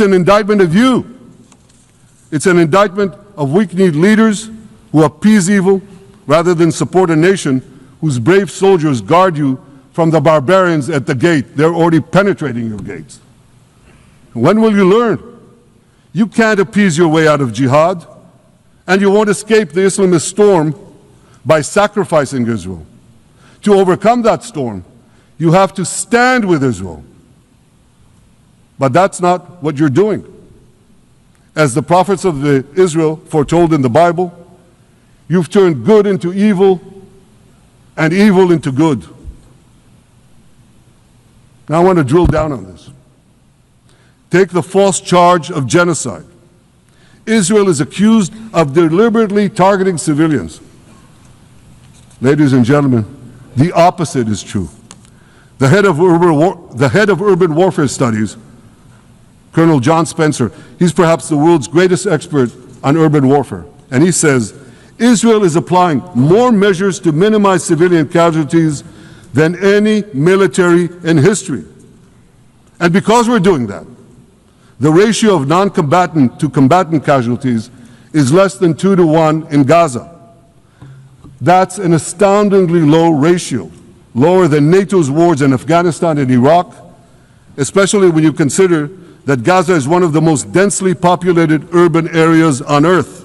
an indictment of you. It's an indictment of weak-kneed leaders who appease evil rather than support a nation whose brave soldiers guard you from the barbarians at the gate. They're already penetrating your gates. When will you learn? You can't appease your way out of jihad, and you won't escape the Islamist storm by sacrificing Israel. To overcome that storm, you have to stand with Israel. But that's not what you're doing. As the prophets of Israel foretold in the Bible, you've turned good into evil and evil into good. Now I want to drill down on this. Take the false charge of genocide. Israel is accused of deliberately targeting civilians. Ladies and gentlemen, the opposite is true. The head of urban warfare studies, Colonel John Spencer, he's perhaps the world's greatest expert on urban warfare. And he says, Israel is applying more measures to minimize civilian casualties than any military in history. And because we're doing that, the ratio of non-combatant to combatant casualties is less than 2 to 1 in Gaza. That's an astoundingly low ratio, lower than NATO's wars in Afghanistan and Iraq, especially when you consider that Gaza is one of the most densely populated urban areas on Earth.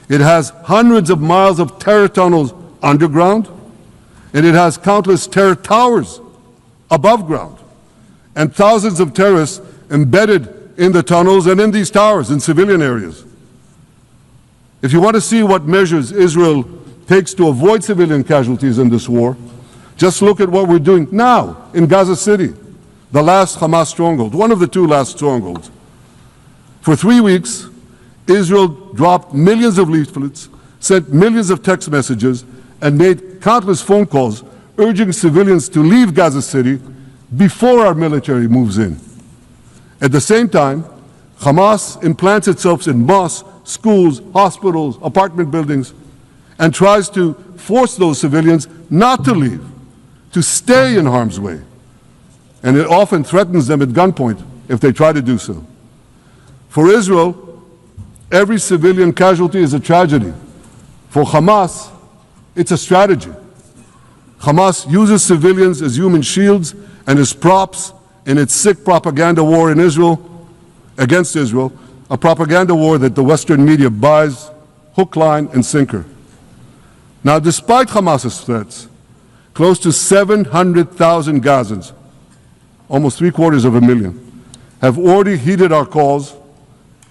It has hundreds of miles of terror tunnels underground, and it has countless terror towers above ground, and thousands of terrorists embedded in the tunnels and in these towers in civilian areas. If you want to see what measures Israel takes to avoid civilian casualties in this war, just look at what we're doing now in Gaza City, the last Hamas stronghold, one of the 2 last strongholds. For 3 weeks, Israel dropped millions of leaflets, sent millions of text messages, and made countless phone calls urging civilians to leave Gaza City before our military moves in. At the same time, Hamas implants itself in mosques, schools, hospitals, apartment buildings, and tries to force those civilians not to leave, to stay in harm's way. And it often threatens them at gunpoint if they try to do so. For Israel, every civilian casualty is a tragedy. For Hamas, it's a strategy. Hamas uses civilians as human shields and as props in its sick propaganda war in Israel, against Israel, a propaganda war that the Western media buys hook, line, and sinker. Now, despite Hamas's threats, close to 700,000 Gazans, almost 750,000, have already heeded our calls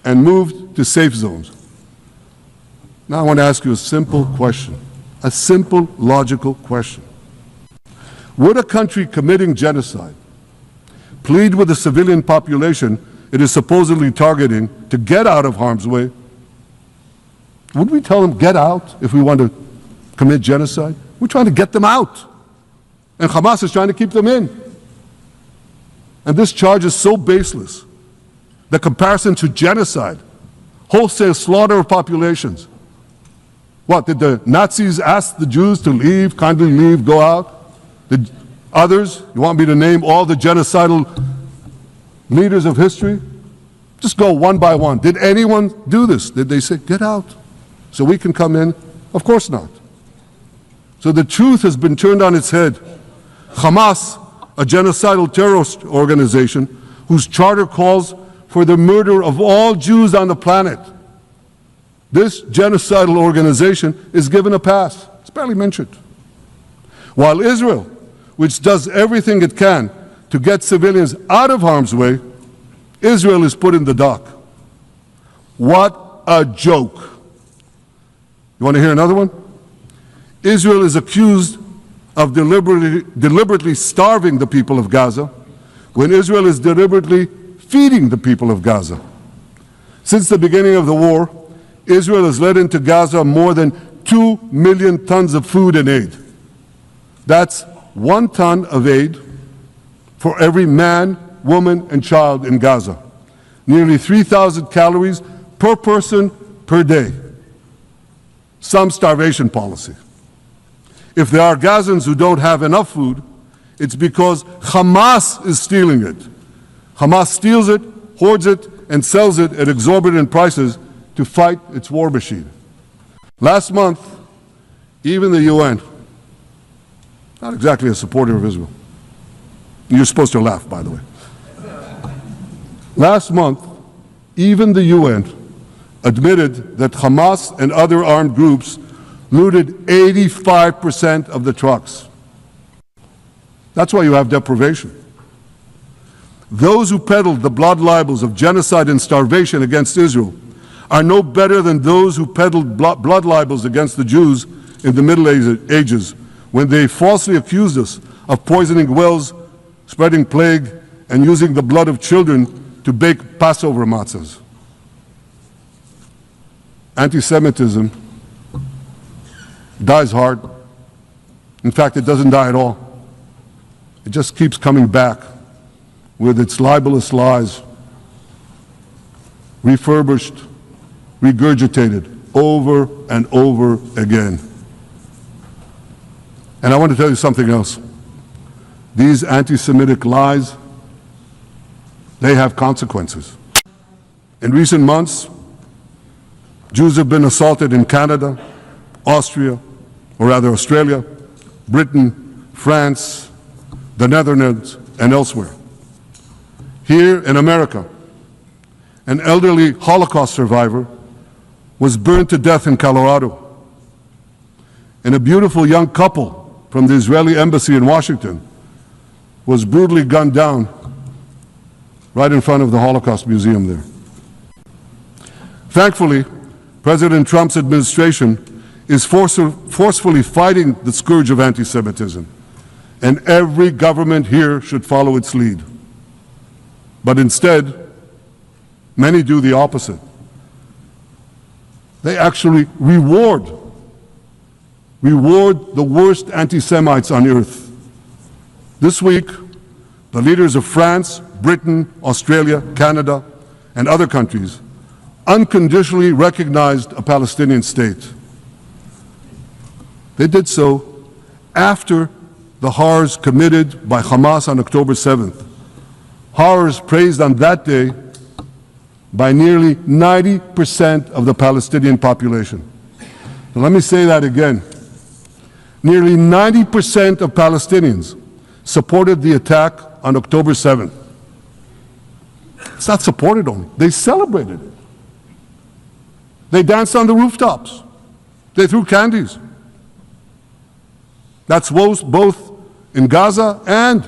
and moved to safe zones. Now I want to ask you a simple question, a simple, logical question. Would a country committing genocide plead with the civilian population it is supposedly targeting to get out of harm's way? Would we tell them, get out, if we want to commit genocide? We're trying to get them out. And Hamas is trying to keep them in. And this charge is so baseless. The comparison to genocide, wholesale slaughter of populations. What, did the Nazis ask the Jews to leave, kindly leave, go out? Did others, you want me to name all the genocidal leaders of history? Just go one by one. Did anyone do this? Did they say, get out so we can come in? Of course not. So the truth has been turned on its head. Hamas, a genocidal terrorist organization whose charter calls for the murder of all Jews on the planet. This genocidal organization is given a pass. It's barely mentioned. While Israel, which does everything it can to get civilians out of harm's way, Israel is put in the dock. What a joke. You want to hear another one? Israel is accused of deliberately starving the people of Gaza when Israel is deliberately feeding the people of Gaza. Since the beginning of the war, Israel has led into Gaza more than 2 million tons of food and aid. That's 1 ton of aid for every man, woman, and child in Gaza. Nearly 3,000 calories per person per day. Some starvation policy. If there are Gazans who don't have enough food, it's because Hamas is stealing it. Hamas steals it, hoards it, and sells it at exorbitant prices to fight its war machine. Last month, even the UN, not exactly a supporter of Israel. You're supposed to laugh, by the way. Last month, even the UN admitted that Hamas and other armed groups looted 85% of the trucks. That's why you have deprivation. Those who peddled the blood libels of genocide and starvation against Israel are no better than those who peddled blood libels against the Jews in the Middle Ages when they falsely accused us of poisoning wells, spreading plague, and using the blood of children to bake Passover matzahs. Anti-Semitism dies hard. In fact, it doesn't die at all. It just keeps coming back with its libelous lies, refurbished, regurgitated over and over again. And I want to tell you something else. These anti-Semitic lies, they have consequences. In recent months, Jews have been assaulted in Canada, Austria, or rather Australia, Britain, France, the Netherlands, and elsewhere. Here in America, an elderly Holocaust survivor was burned to death in Colorado. And a beautiful young couple from the Israeli embassy in Washington was brutally gunned down right in front of the Holocaust Museum there. Thankfully, President Trump's administration is forcefully fighting the scourge of anti-Semitism, and every government here should follow its lead. But instead, many do the opposite. They actually reward the worst anti-Semites on earth. This week, the leaders of France, Britain, Australia, Canada, and other countries unconditionally recognized a Palestinian state. They did so after the horrors committed by Hamas on October 7th. Horrors praised on that day by nearly 90% of the Palestinian population. Now, let me say that again. Nearly 90% of Palestinians supported the attack on October 7th. It's not supported only, they celebrated it. They danced on the rooftops. They threw candies. That's both in Gaza and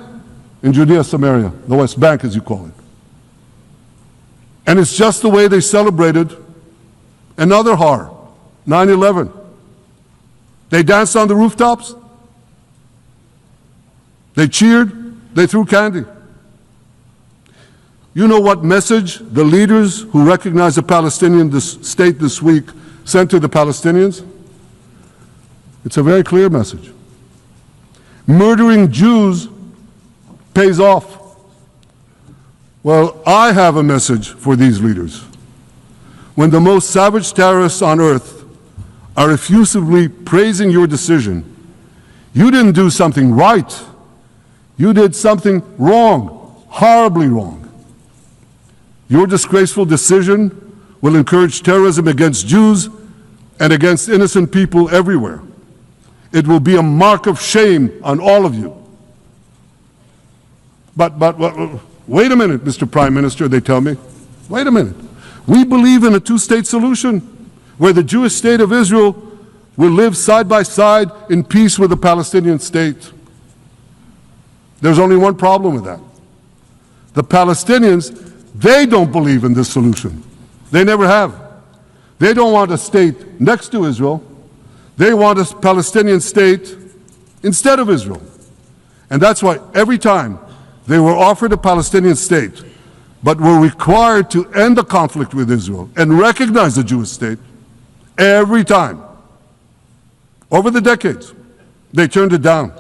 in Judea, Samaria, the West Bank, as you call it. And it's just the way they celebrated another horror, 9/11. They danced on the rooftops. They cheered. They threw candy. You know what message the leaders who recognize the Palestinian state this week sent to the Palestinians? It's a very clear message. Murdering Jews pays off. Well, I have a message for these leaders. When the most savage terrorists on earth are effusively praising your decision, you didn't do something right. You did something wrong, horribly wrong. Your disgraceful decision will encourage terrorism against Jews and against innocent people everywhere. It will be a mark of shame on all of you. But wait a minute, Mr. Prime Minister, they tell me. Wait a minute. We believe in a two-state solution where the Jewish state of Israel will live side by side in peace with the Palestinian state. There's only one problem with that. The Palestinians, they don't believe in this solution. They never have. They don't want a state next to Israel. They want a Palestinian state instead of Israel. And that's why every time they were offered a Palestinian state, but were required to end the conflict with Israel and recognize the Jewish state, every time, over the decades, they turned it down.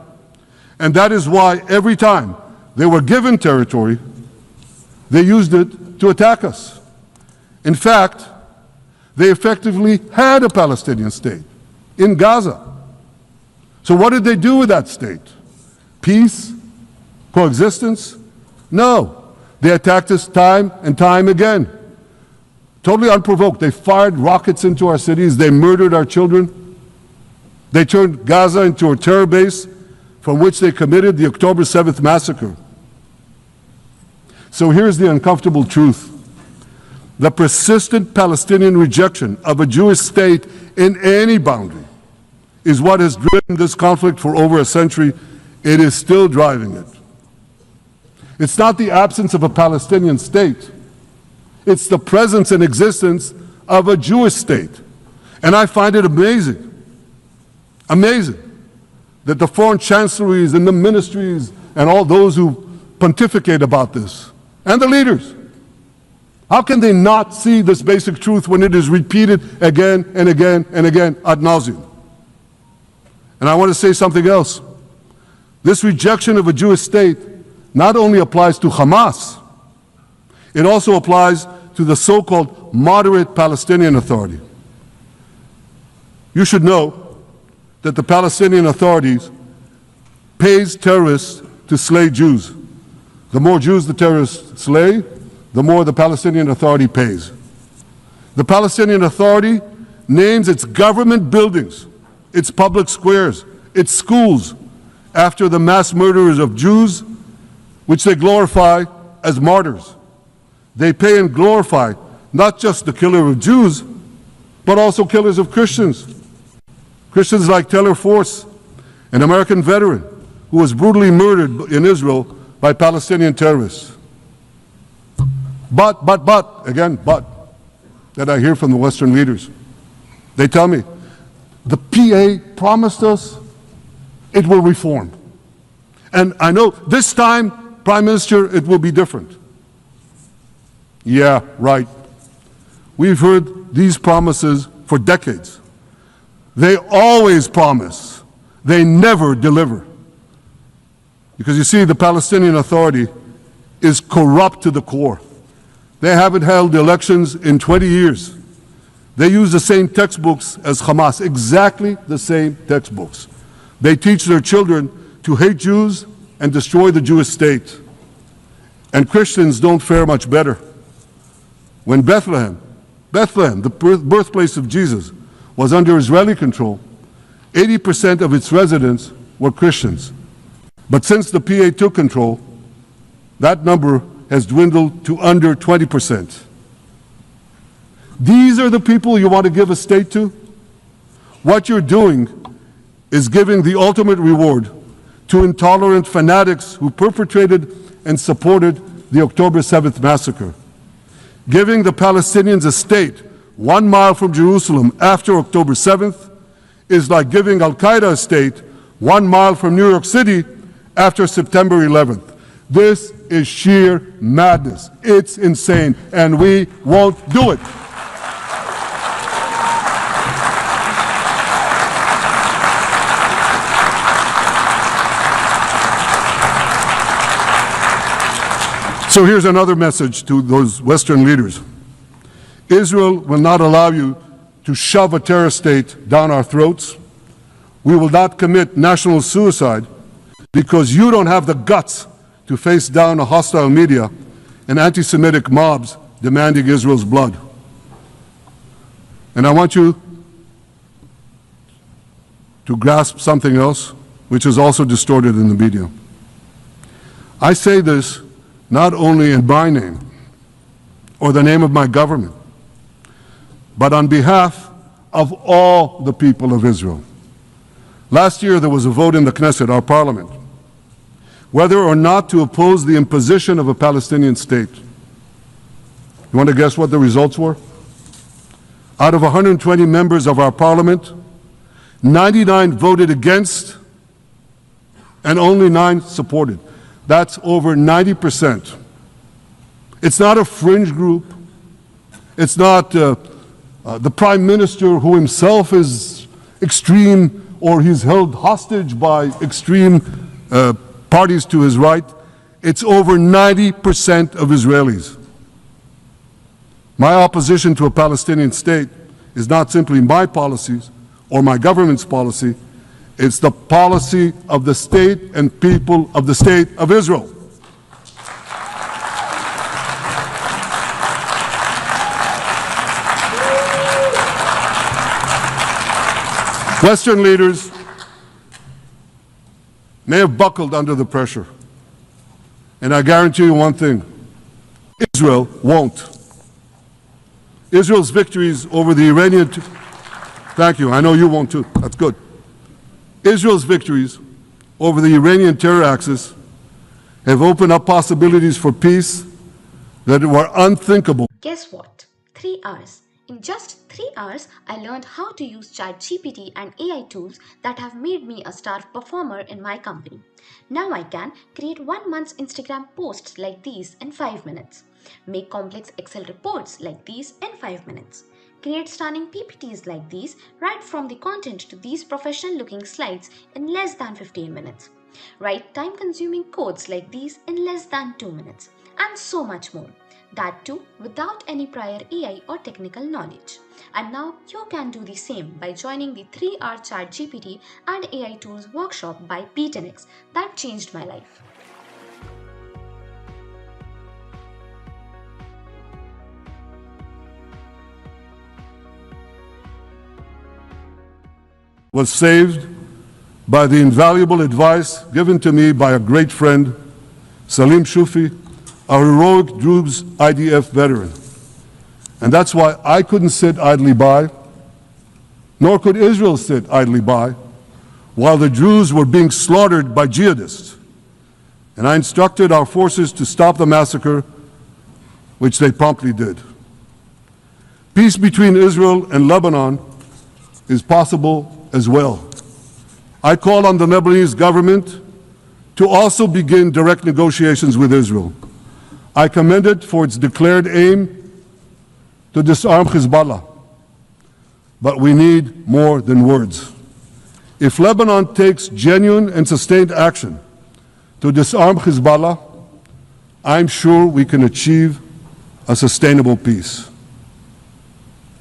And that is why every time they were given territory, they used it to attack us. In fact, they effectively had a Palestinian state in Gaza. So what did they do with that state? Peace? Coexistence? No. They attacked us time and time again. totally unprovoked. They fired rockets into our cities. They murdered our children. They turned Gaza into a terror base from which they committed the October 7th massacre. So here's the uncomfortable truth. The persistent Palestinian rejection of a Jewish state in any boundary is what has driven this conflict for over a century. It is still driving it. It's not the absence of a Palestinian state. It's the presence and existence of a Jewish state. And I find it amazing that the foreign chancelleries and the ministries and all those who pontificate about this, and the leaders, how can they not see this basic truth when it is repeated again and again and again ad nauseum? And I want to say something else. This rejection of a Jewish state not only applies to Hamas, it also applies to the so-called moderate Palestinian Authority. You should know that the Palestinian authorities pays terrorists to slay Jews. The more Jews the terrorists slay, the more the Palestinian Authority pays. The Palestinian Authority names its government buildings, its public squares, its schools, after the mass murderers of Jews, which they glorify as martyrs. They pay and glorify not just the killer of Jews, but also killers of Christians. Christians like Taylor Force, an American veteran who was brutally murdered in Israel by Palestinian terrorists. But, that I hear from the Western leaders. They tell me, the PA promised us it will reform. And I know this time, Prime Minister, it will be different. Yeah, right. We've heard these promises for decades. They always promise. They never deliver. Because you see, the Palestinian Authority is corrupt to the core. They haven't held elections in 20 years. They use the same textbooks as Hamas, exactly the same textbooks. They teach their children to hate Jews and destroy the Jewish state. And Christians don't fare much better. When Bethlehem, the birthplace of Jesus, was under Israeli control, 80% of its residents were Christians. But since the PA took control, that number has dwindled to under 20%. These are the people you want to give a state to? What you're doing is giving the ultimate reward to intolerant fanatics who perpetrated and supported the October 7th massacre. Giving the Palestinians a state 1 mile from Jerusalem after October 7th is like giving Al-Qaeda a state 1 mile from New York City after September 11th. This is sheer madness. It's insane, and we won't do it. So here's another message to those Western leaders. Israel will not allow you to shove a terror state down our throats. We will not commit national suicide because you don't have the guts to face down a hostile media and anti-Semitic mobs demanding Israel's blood. And I want you to grasp something else, which is also distorted in the media. I say this not only in my name or the name of my government, but on behalf of all the people of Israel. Last year there was a vote in the Knesset, our parliament, whether or not to oppose the imposition of a Palestinian state. You want to guess what the results were? Out of 120 members of our parliament, 99 voted against and only 9 supported. That's over 90%. It's not a fringe group. It's not the prime minister who himself is extreme or he's held hostage by extreme parties to his right. It's over 90% of Israelis. My opposition to a Palestinian state is not simply my policies or my government's policy. It's the policy of the state and people of the state of Israel. Western leaders may have buckled under the pressure. And I guarantee you one thing, Israel won't. Israel's victories over the Iranian... Thank you, I know you won't too, that's good. Israel's victories over the Iranian terror axis have opened up possibilities for peace that were unthinkable. Guess what? 3 hours. In just 3 hours, I learned how to use ChatGPT and AI tools that have made me a star performer in my company. Now I can create 1 month's Instagram posts like these in 5 minutes, make complex Excel reports like these in 5 minutes, create stunning PPTs like these, right from the content to these professional looking slides in less than 15 minutes, write time consuming codes like these in less than 2 minutes, and so much more. That too without any prior AI or technical knowledge. And now you can do the same by joining the 3-hour ChatGPT and AI tools workshop by P10X that changed my life. Was saved by the invaluable advice given to me by a great friend, Salim Shufi, a heroic Druze IDF veteran. And that's why I couldn't sit idly by, nor could Israel sit idly by, while the Druze were being slaughtered by jihadists. And I instructed our forces to stop the massacre, which they promptly did. Peace between Israel and Lebanon is possible as well. I call on the Lebanese government to also begin direct negotiations with Israel. I commend it for its declared aim to disarm Hezbollah. But we need more than words. If Lebanon takes genuine and sustained action to disarm Hezbollah, I'm sure we can achieve a sustainable peace.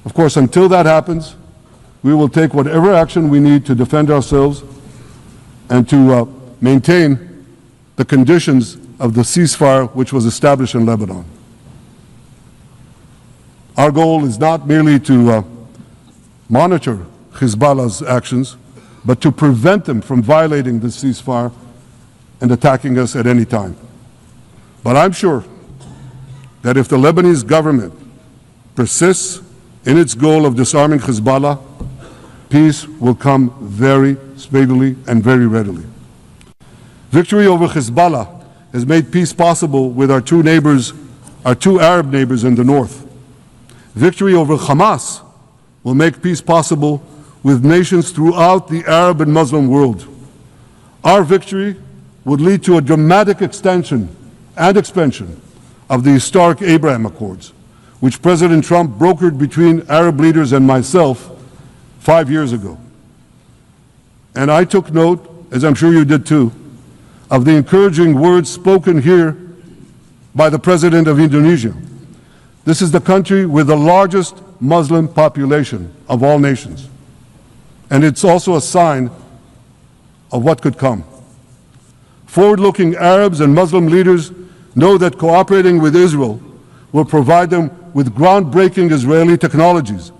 Of course, until that happens, we will take whatever action we need to defend ourselves and to maintain the conditions of the ceasefire which was established in Lebanon. Our goal is not merely to monitor Hezbollah's actions, but to prevent them from violating the ceasefire and attacking us at any time. But I'm sure that if the Lebanese government persists in its goal of disarming Hezbollah, peace will come very speedily and very readily. Victory over Hezbollah has made peace possible with our two Arab neighbors in the north. Victory over Hamas will make peace possible with nations throughout the Arab and Muslim world. Our victory would lead to a dramatic extension and expansion of the historic Abraham Accords, which President Trump brokered between Arab leaders and myself 5 years ago. And I took note, as I'm sure you did too, of the encouraging words spoken here by the President of Indonesia. This is the country with the largest Muslim population of all nations. And it's also a sign of what could come. Forward-looking Arabs and Muslim leaders know that cooperating with Israel will provide them with groundbreaking Israeli technologies,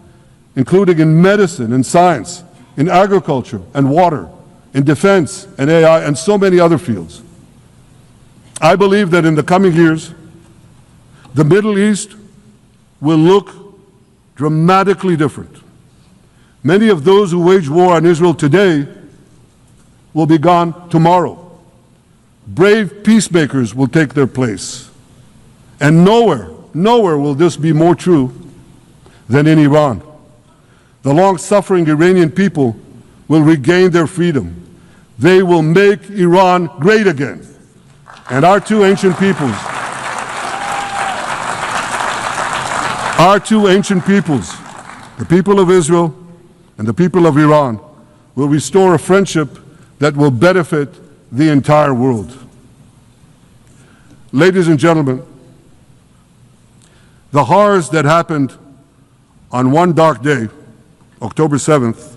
including in medicine and science, in agriculture and water, in defense and AI, and so many other fields. I believe that in the coming years, the Middle East will look dramatically different. Many of those who wage war on Israel today will be gone tomorrow. Brave peacemakers will take their place. And nowhere will this be more true than in Iran. The long-suffering Iranian people will regain their freedom. They will make Iran great again. And our two ancient peoples, the people of Israel and the people of Iran, will restore a friendship that will benefit the entire world. Ladies and gentlemen, the horrors that happened on one dark day, October 7th,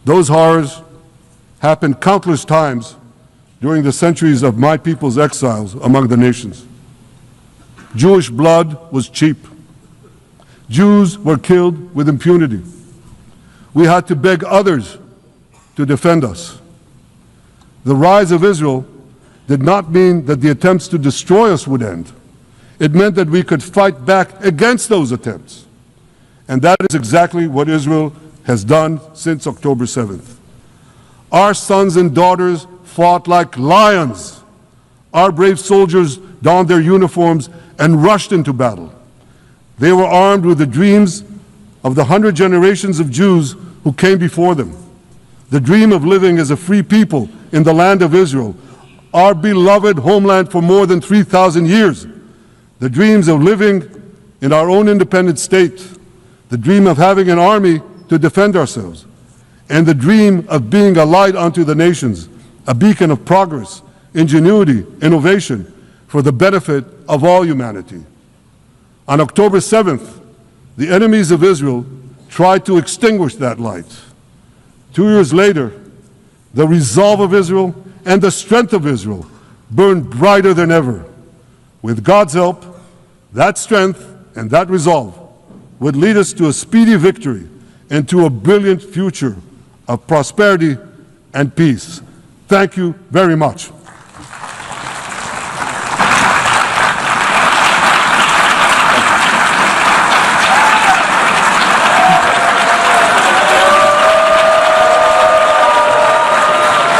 those horrors happened countless times during the centuries of my people's exiles among the nations. Jewish blood was cheap. Jews were killed with impunity. we had to beg others to defend us. The rise of Israel did not mean that the attempts to destroy us would end. It meant that we could fight back against those attempts. And that is exactly what Israel has done since October 7th. Our sons and daughters fought like lions. Our brave soldiers donned their uniforms and rushed into battle. They were armed with the dreams of the 100 generations of Jews who came before them. The dream of living as a free people in the land of Israel, our beloved homeland for more than 3,000 years. The dreams of living in our own independent state. The dream of having an army to defend ourselves. And the dream of being a light unto the nations, a beacon of progress, ingenuity, innovation, for the benefit of all humanity. On October 7th, the enemies of Israel tried to extinguish that light. 2 years later, the resolve of Israel and the strength of Israel burned brighter than ever. With God's help, that strength and that resolve would lead us to a speedy victory and to a brilliant future of prosperity and peace. Thank you very much.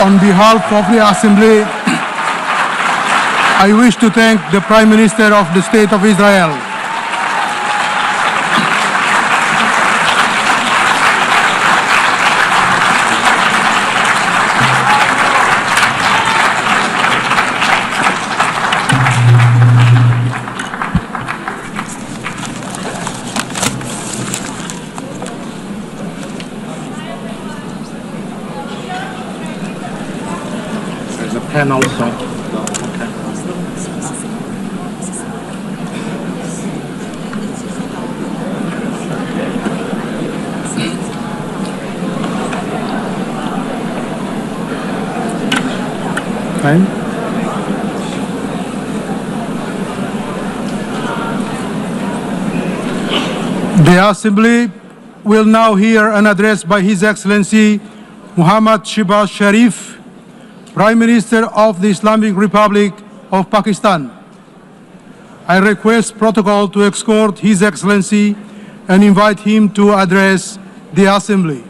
On behalf of the Assembly, I wish to thank the Prime Minister of the State of Israel. There's a pen also. Fine. The Assembly will now hear an address by His Excellency Muhammad Shehbaz Sharif, Prime Minister of the Islamic Republic of Pakistan. I request protocol to escort His Excellency and invite him to address the Assembly.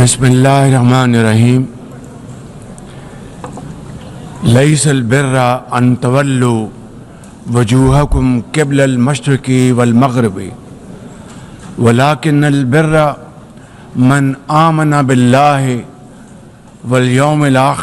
बिस्मिल्लाहिर्रहमानिर्रहीम लैसल बिर्रा अन तवल्लु वजूहकुम क़िबलल मशरिक़ी वल मग़रिबी वलाकिन्नल बिर्रा मन आमना बिल्लाहि वल यौमिल आखिर